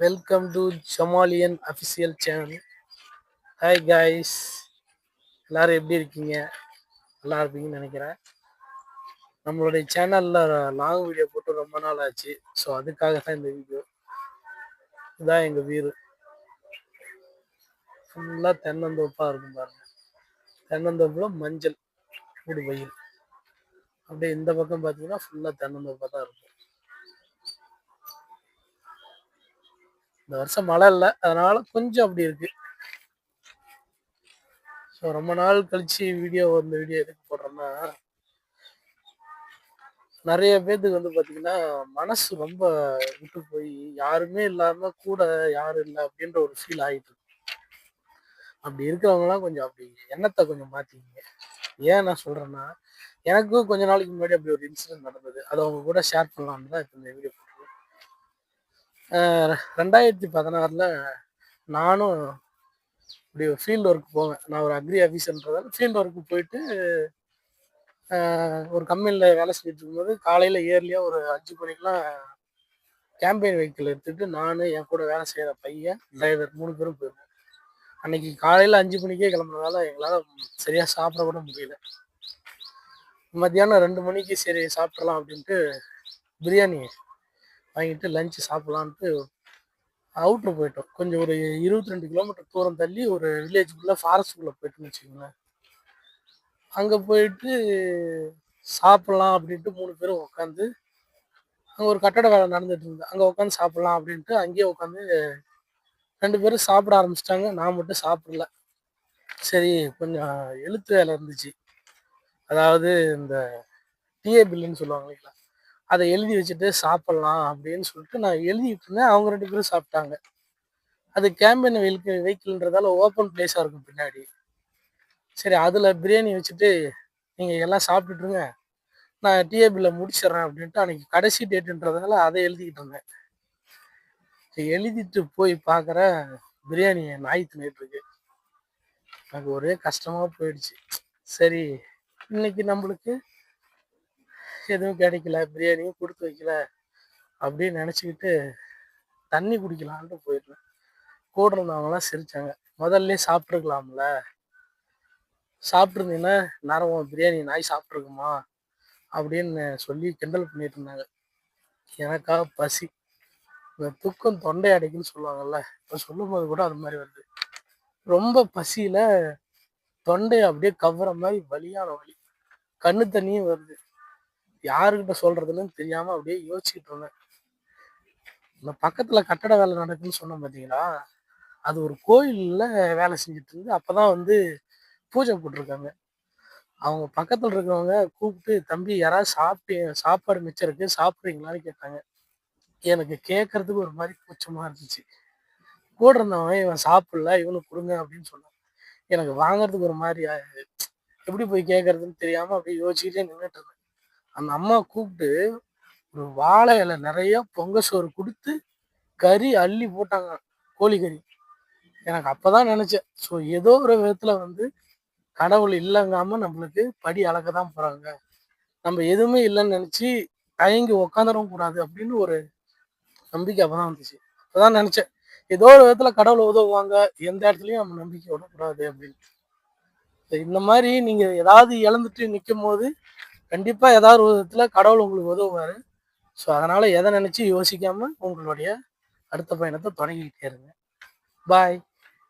Welcome to ஜமாலியன் official channel. Hi guys, எல்லாரும் எப்படி இருக்கீங்க? நல்லா இருப்பீங்கன்னு நினைக்கிறேன். நம்மளுடைய சேனலில் லாங் வீடியோ போட்டு ரொம்ப நாள் ஆச்சு. ஸோ அதுக்காக தான் இந்த வீடியோ. இதுதான் எங்கள் வீடு. ஃபுல்லாக தென்னந்தோப்பாக இருக்கும் பாருங்க. தென்னந்தோப்பில் மஞ்சள் கூடு வெயில். அப்படியே இந்த பக்கம் பார்த்தீங்கன்னா ஃபுல்லாக தென்னந்தோப்பாக தான் இருக்கும். இந்த வருஷம் மழை இல்லை, அதனால கொஞ்சம் அப்படி இருக்கு. ஸோ ரொம்ப நாள் கழிச்சு இந்த வீடியோ எதுக்கு போடுறோம்னா, நிறைய பேர்த்துக்கு வந்து பார்த்தீங்கன்னா மனசு ரொம்ப விட்டு போய் யாருமே இல்லாமல் கூட யாரும் இல்லை அப்படின்ற ஒரு ஃபீல் ஆகிட்டு இருக்கு. அப்படி இருக்கிறவங்களாம் கொஞ்சம் அப்படி எண்ணத்தை கொஞ்சம் மாற்றிக்கிங்க. ஏன் நான் சொல்கிறேன்னா, எனக்கும் கொஞ்ச நாளைக்கு முன்னாடி அப்படி ஒரு இன்சிடென்ட் நடந்தது. அதை அவங்க கூட ஷேர் பண்ணலான்னு தான் இப்போ இந்த வீடியோ போட்டுருக்கேன். 2016 நானும் இப்படி ஃபீல்டு ஒர்க் போவேன். நான் ஒரு அக்ரி ஆஃபீஸர்ன்றதால ஃபீல்டு ஒர்க்கு போயிட்டு ஒரு கம்பெனியில் வேலை செஞ்சுட்டு இருக்கும்போது காலையில் ஏர்லியாக ஒரு 5 மணிக்கெலாம் கேம்பெயின் வெஹிக்கிள் எடுத்துகிட்டு நான் என் கூட வேலை செய்கிற பையன் டிரைவர் 3 பேரும் போயிருந்தோம். அன்னைக்கு காலையில் 5 மணிக்கே கிளம்புறதால எங்களால் சரியாக சாப்பிட கூட முடியல. மத்தியானம் 2 மணிக்கு சரி சாப்பிட்றலாம் அப்படின்ட்டு பிரியாணி வாங்கிட்டு லஞ்சு சாப்பிட்லான்ட்டு அவுட்ரு போயிட்டோம். கொஞ்சம் ஒரு 22 கிலோமீட்டர் தூரம் தள்ளி ஒரு வில்லேஜுக்குள்ளே ஃபாரஸ்ட்டுக்குள்ளே போயிட்டுன்னு வச்சுக்கோங்களேன். அங்கே போயிட்டு சாப்பிட்லாம் அப்படின்ட்டு 3 பேரும் உட்காந்து, அங்கே ஒரு கட்டட வேலை நடந்துட்டு இருந்தது. அங்கே உட்காந்து சாப்பிட்லாம் அப்படின்ட்டு அங்கேயே உட்காந்து 2 பேரும் சாப்பிட ஆரம்பிச்சிட்டாங்க. நான் மட்டும் சாப்பிடல. சரி, கொஞ்சம் எழுத்து வேலை இருந்துச்சு. அதாவது இந்த டிஏ பில்லுன்னு சொல்லுவாங்க இல்லைங்களா, அதை எழுதி வச்சுட்டு சாப்பிட்லாம் அப்படின்னு சொல்லிட்டு நான் எழுதிட்டு இருந்தேன். அவங்க 2 பேரும் சாப்பிட்டாங்க. அது கேம்பெயின் வெஹிக்கிள்ன்றதால ஓப்பன் பிளேஸாக இருக்கும் பின்னாடி. சரி, அதில் பிரியாணி வச்சுட்டு நீங்கள் எல்லாம் சாப்பிட்டுட்டுருங்க, நான் டிஏ பில்லை முடிச்சிடுறேன் அப்படின்ட்டு அன்றைக்கி கடைசி டேட்டுன்றதால அதை எழுதிக்கிட்டு இருந்தேன். எழுதிட்டு போய் பார்க்குறேன், பிரியாணி நாய் தின்னுட்டு இருக்கு. எனக்கு ஒரே கஷ்டமாக போயிடுச்சு. சரி, இன்னைக்கு நம்மளுக்கு எதுவும் கிடைக்கல, பிரியாணியும் கொடுத்து வைக்கல அப்படின்னு நினச்சிக்கிட்டு தண்ணி குடிக்கலான்ட்டு போயிடுறேன். கூட இருந்தவங்களாம் சிரித்தாங்க. முதல்ல சாப்பிட்ருக்கலாம்ல, சாப்பிட்ருந்தீங்கன்னா நேரம் பிரியாணி நாய் சாப்பிட்ருக்குமா அப்படின்னு சொல்லி கிண்டல் பண்ணிட்டு இருந்தாங்க. எனக்கா பசி, இந்த துக்கம் தொண்டை அடைக்குன்னு சொல்லுவாங்கல்ல, இப்போ சொல்லும் போது கூட அது மாதிரி வருது. ரொம்ப பசியில் தொண்டையை அப்படியே கவ்வுற மாதிரி வலியான வலி, கண்ணு தண்ணியும் வருது. யாருக்கிட்ட சொல்கிறதுன்னு தெரியாமல் அப்படியே யோசிச்சுட்டு இருந்தேன். இந்த பக்கத்தில் கட்டட வேலை நடக்குதுன்னு சொன்னோம் பார்த்தீங்களா, அது ஒரு கோயிலில் வேலை செஞ்சுட்டு இருந்து அப்போ தான் வந்து பூஜை போட்டிருக்காங்க. அவங்க பக்கத்தில் இருக்கிறவங்க கூப்பிட்டு, தம்பி யாராவது சாப்பாடு மிச்சம் இருக்குது சாப்பிட்றீங்களான்னு கேட்டாங்க. எனக்கு கேட்கறதுக்கு ஒரு மாதிரி கூச்சமாக இருந்துச்சு. கூட இருந்தவன் இவன் சாப்பிடல, இவனுக்கு கொடுங்க அப்படின்னு சொன்னான். எனக்கு வாங்குறதுக்கு ஒரு மாதிரி எப்படி போய் கேட்கறதுன்னு தெரியாமல் அப்படியே யோசிச்சுட்டே நின்றுட்டு இருந்தேன். அந்த அம்மா கூப்பிட்டு ஒரு வாழை இலை நிறைய பொங்க சோறு கொடுத்து கறி அள்ளி போட்டாங்க, கோழி கறி. எனக்கு அப்போதான் நினச்சேன், ஸோ ஏதோ ஒரு விதத்தில் வந்து கடவுள் இல்லைங்காம நம்மளுக்கு படி அளக்க தான் போகிறாங்க. நம்ம எதுவுமே இல்லைன்னு நினச்சி தயங்கி உக்காந்துடவும் கூடாது அப்படின்னு ஒரு நம்பிக்கை அப்போதான் வந்துச்சு. அப்போதான் நினச்சேன், ஏதோ ஒரு விதத்தில் கடவுள் உதவுவாங்க, எந்த இடத்துலையும் நம்ம நம்பிக்கை விடக்கூடாது அப்படின்னு. இந்த மாதிரி நீங்கள் ஏதாவது இழந்துட்டு நிற்கும் போது கண்டிப்பாக ஏதாவது ஒரு விதத்தில் கடவுள் உங்களுக்கு உதவுவார். ஸோ அதனால் எதை நினச்சி யோசிக்காமல் உங்களுடைய அடுத்த பயணத்தை தொடங்கிக்கிட்டே இருங்க. பாய்.